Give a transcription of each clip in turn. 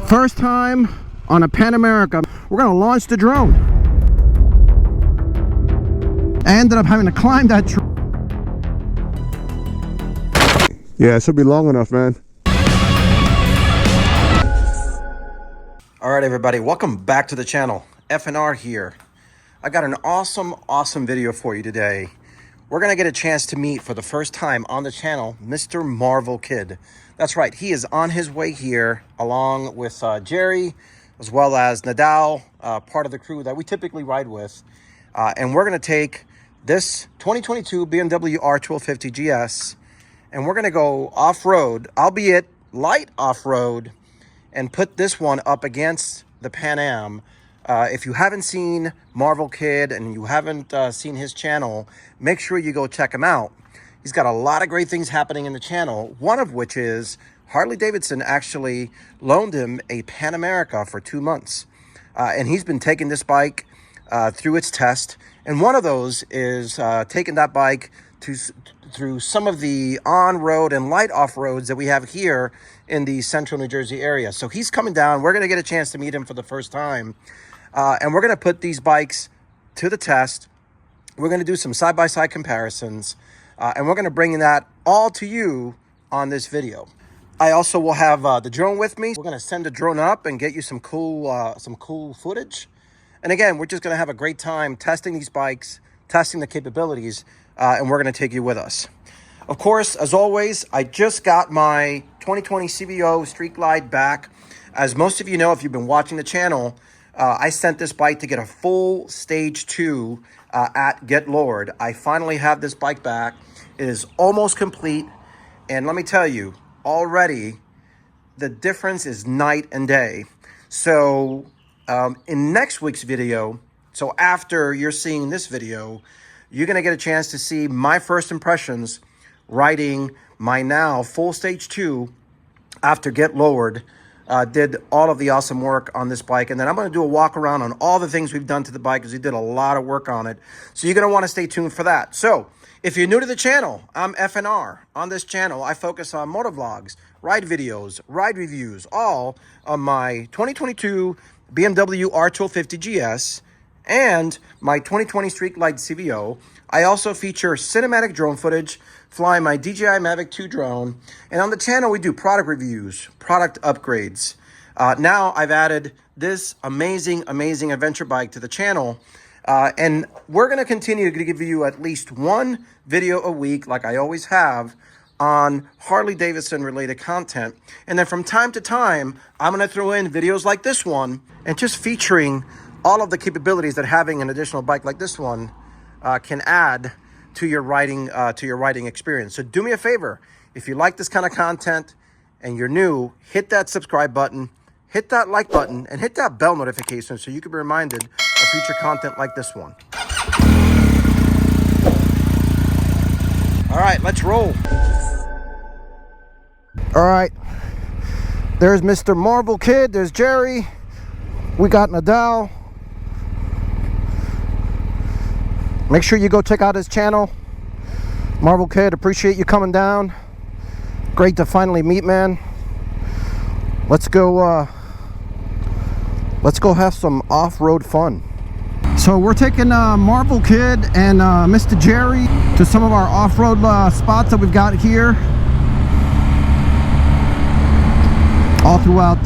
First time on a Pan America, we're gonna launch the drone. I ended up having to climb that tree. Yeah, it should be long enough, man. All right, everybody, welcome back to the channel. FNR here. I got an awesome video for you today. We're gonna get a chance to meet for the first time on the channel, Mr. Marvel Kid. That's right, he is on his way here along with Jerry, as well as Nadal, part of the crew that we typically ride with. And we're gonna take this 2022 BMW R1250 GS and we're gonna go off-road, albeit light off-road, and put this one up against the Pan Am. If you haven't seen Marvel Kid and you haven't seen his channel, make sure you go check him out. He's got a lot of great things happening in the channel, one of which is Harley Davidson actually loaned him a Pan America for 2 months. And he's been taking this bike through its test. And one of those is taking that bike through some of the on-road and light off-roads that we have here in the central New Jersey area. So he's coming down. We're going to get a chance to meet him for the first time. And we're going to put these bikes to the test. We're going to do some side-by-side comparisons. And we're going to bring that all to you on this video. I also will have the drone with me. We're going to send the drone up and get you some cool footage. And again, we're just going to have a great time testing these bikes, testing the capabilities, and we're going to take you with us. Of course, as always, I just got my 2020 CVO Street Glide back. As most of you know, if you've been watching the channel, I sent this bike to get a full stage 2 at Get Lowered. I finally have this bike back. It is almost complete. And let me tell you, already the difference is night and day. So in next week's video, so after you're seeing this video, you're going to get a chance to see my first impressions riding my now full stage 2 after Get Lowered. Did all of the awesome work on this bike. And then I'm going to do a walk around on all the things we've done to the bike because we did a lot of work on it. So you're going to want to stay tuned for that. So if you're new to the channel, I'm FNR. On this channel, I focus on motovlogs, ride videos, ride reviews, all on my 2022 BMW R1250 GS and my 2020 Street Glide CVO. I also feature cinematic drone footage, flying my DJI MAVIC 2 drone. And on the channel, we do product reviews, product upgrades. Now I've added this amazing adventure bike to the channel. And we're going to continue to give you at least one video a week, like I always have, on Harley Davidson related content. And then from time to time, I'm going to throw in videos like this one and just featuring all of the capabilities that having an additional bike like this one can add to your riding experience. So do me a favor, if you like this kind of content and you're new, hit that subscribe button, hit that like button, and hit that bell notification so you can be reminded of future content like this one. All right, let's roll. All right, there's Mr. Marvel Kid, there's Jerry, we got Nadal. Make sure you go check out his channel. Marvel Kid, appreciate you coming down. Great to finally meet, man. Let's go have some off-road fun. So we're taking Marvel Kid and Mr. Jerry to some of our off-road spots that we've got here. All throughout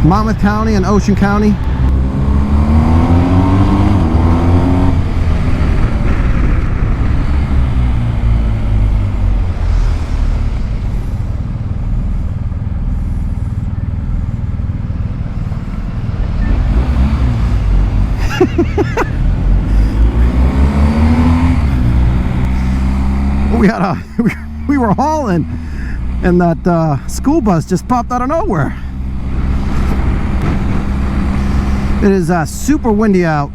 Monmouth County and Ocean County. We were hauling and that school bus just popped out of nowhere. It is super windy out.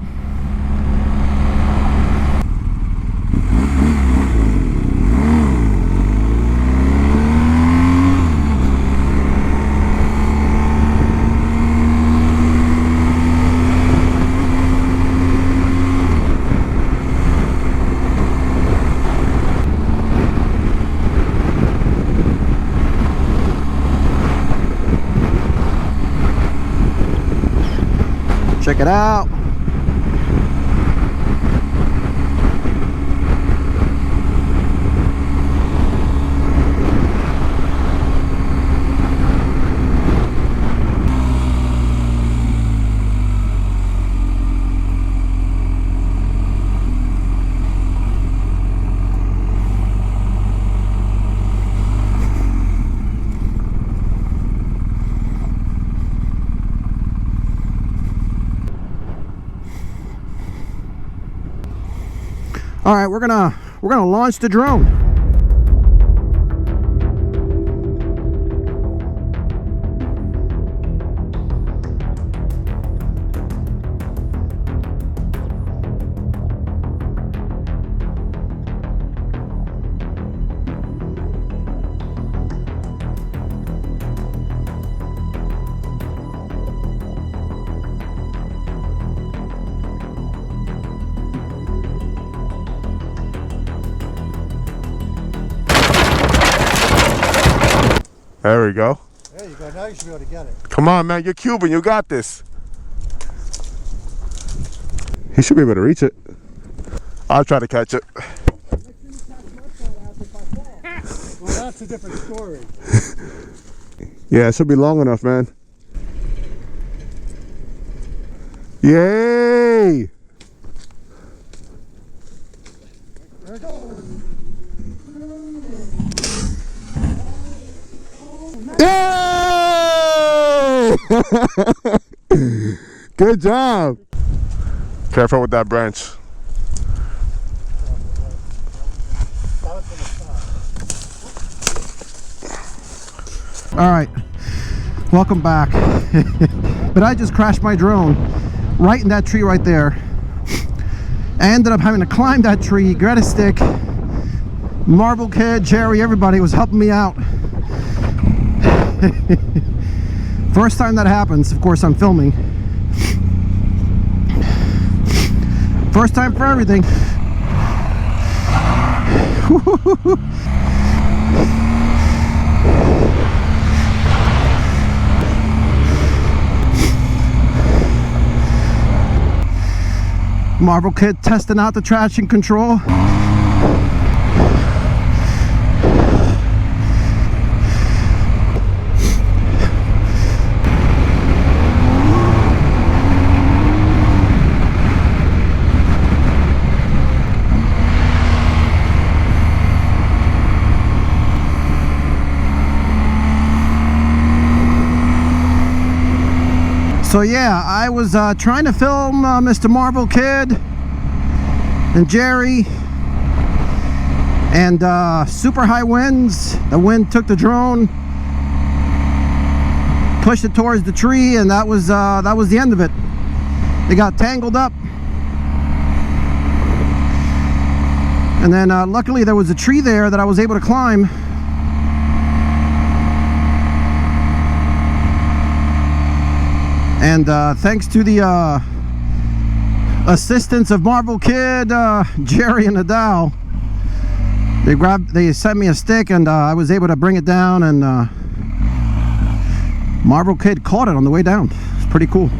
Check it out. All right, we're gonna launch the drone. There we go. There you go. Now you should be able to get it. Come on, man. You're Cuban. You got this. He should be able to reach it. I'll try to catch it. Well, that's a different story. Yeah, it should be long enough, man. Yay! There it goes. Yay! Good job. Careful with that branch. All right, welcome back. But I just crashed my drone right in that tree right there. I ended up having to climb that tree, get a stick. Marble Kid, Jerry, everybody was helping me out. First time that happens, of course I'm filming. First time for everything. Marble Kid testing out the traction control. So yeah, I was trying to film Mr. Marble Kid and Jerry, and super high winds. The wind took the drone, pushed it towards the tree, and that was the end of it. They got tangled up, and then luckily there was a tree there that I was able to climb. And thanks to the assistance of Marble Kid, Jerry, and Adele, they sent me a stick, and I was able to bring it down, and Marble Kid caught it on the way down. It's pretty cool.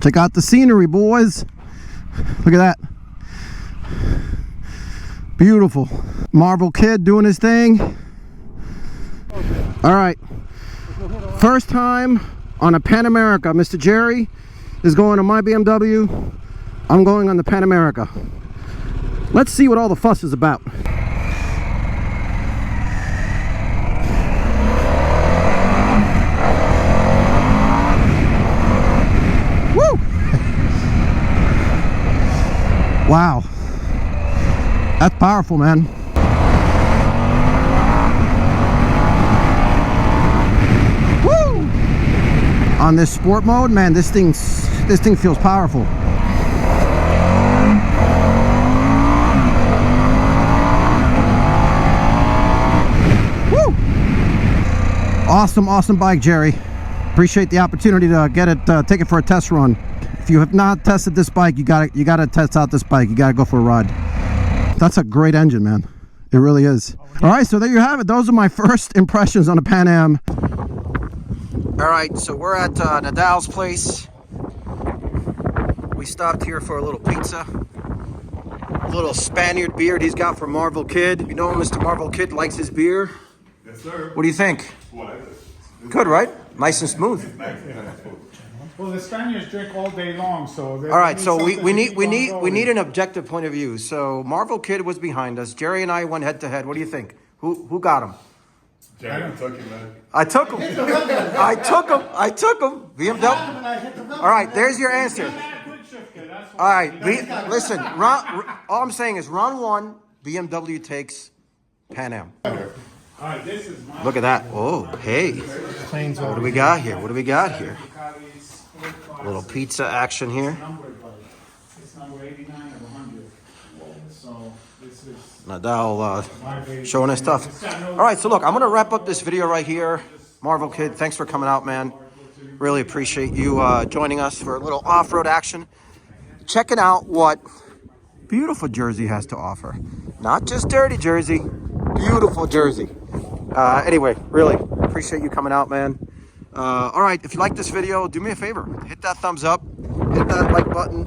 Check out the scenery, boys. Look at that. Beautiful. Marvel Kid doing his thing. All right. First time on a Pan America. Mr. Jerry is going on my BMW. I'm going on the Pan America. Let's see what all the fuss is about. Woo! Wow. That's powerful, man. Woo! On this sport mode, man, this thing feels powerful. Woo! Awesome bike, Jerry. Appreciate the opportunity to get it, take it for a test run. If you have not tested this bike, you gotta test out this bike. You gotta go for a ride. That's a great engine, man. It really is. All right, so there you have it. Those are my first impressions on a Pan Am. All right, so we're at Nadal's place. We stopped here for a little pizza. A little Spaniard beer he's got from Marvel Kid. You know Mr. Marvel Kid likes his beer. Yes, sir. What do you think? Good, right? Nice and smooth. Well, the Spaniards drink all day long, so. All right, so we need an objective point of view. So Marvel Kid was behind us. Jerry and I went head to head. What do you think? Who got him? Jerry took him, man. I took him. I took him. BMW. All right, there's your answer. All right, listen. All I'm saying is round one, BMW takes Pan Am. All right, this is my. Look at that. Oh, hey. What do we got here? What do we got here? A little pizza action here. It's number 89 of 100. So this is Nadal showing his stuff. All right, so look, I'm going to wrap up this video right here. Marvel Kid, thanks for coming out, man. Really appreciate you joining us for a little off-road action. Checking out what beautiful Jersey has to offer. Not just dirty Jersey, beautiful Jersey. Anyway, really appreciate you coming out, man. All right, if you like this video, do me a favor. Hit that thumbs up, hit that like button,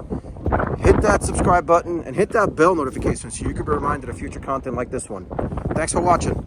hit that subscribe button, and hit that bell notification so you can be reminded of future content like this one. Thanks for watching.